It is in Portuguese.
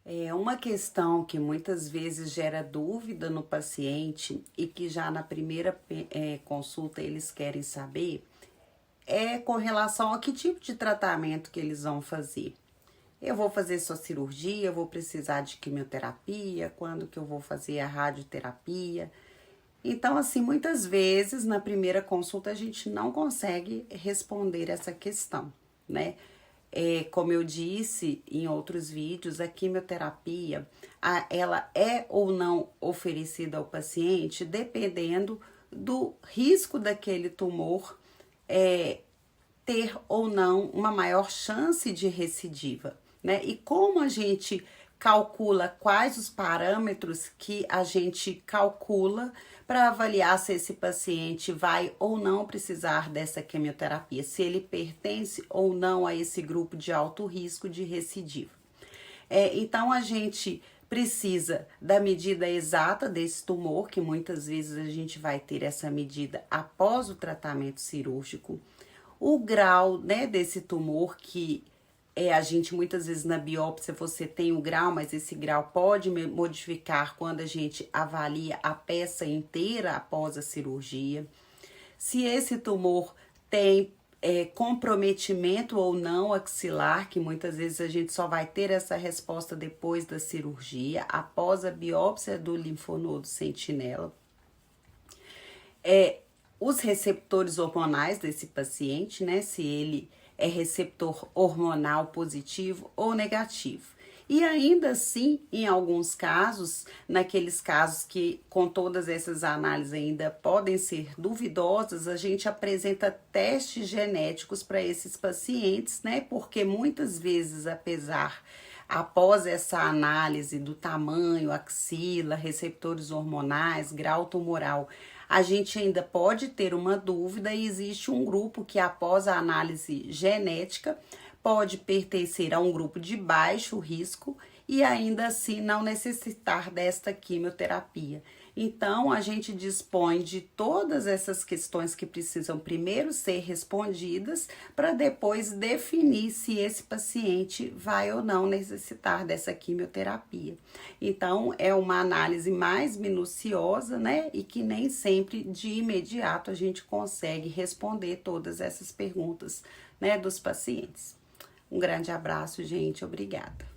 É uma questão que muitas vezes gera dúvida no paciente e que já na primeira consulta eles querem saber é com relação a que tipo de tratamento que eles vão fazer. Eu vou fazer só cirurgia, eu vou precisar de quimioterapia, quando que eu vou fazer a radioterapia. Então, assim, muitas vezes na primeira consulta a gente não consegue responder essa questão, né? Como eu disse em outros vídeos, a quimioterapia, ela é ou não oferecida ao paciente dependendo do risco daquele tumor ter ou não uma maior chance de recidiva, né? E como a gente calcula quais os parâmetros que a gente calcula para avaliar se esse paciente vai ou não precisar dessa quimioterapia, se ele pertence ou não a esse grupo de alto risco de recidiva. Então a gente precisa da medida exata desse tumor, que muitas vezes a gente vai ter essa medida após o tratamento cirúrgico, o grau, né, desse tumor que a gente muitas vezes na biópsia você tem o grau, mas esse grau pode modificar quando a gente avalia a peça inteira após a cirurgia. Se esse tumor tem comprometimento ou não axilar, que muitas vezes a gente só vai ter essa resposta depois da cirurgia, após a biópsia do linfonodo sentinela. Os receptores hormonais desse paciente, né? Se ele é receptor hormonal positivo ou negativo. E ainda assim, em alguns casos, naqueles casos que com todas essas análises ainda podem ser duvidosas, a gente apresenta testes genéticos para esses pacientes, né? Porque muitas vezes, após essa análise do tamanho, axila, receptores hormonais, grau tumoral, a gente ainda pode ter uma dúvida e existe um grupo que após a análise genética pode pertencer a um grupo de baixo risco e ainda assim não necessitar desta quimioterapia. Então, a gente dispõe de todas essas questões que precisam primeiro ser respondidas para depois definir se esse paciente vai ou não necessitar dessa quimioterapia. Então, é uma análise mais minuciosa, né? E que nem sempre de imediato a gente consegue responder todas essas perguntas, né, dos pacientes. Um grande abraço, gente. Obrigada.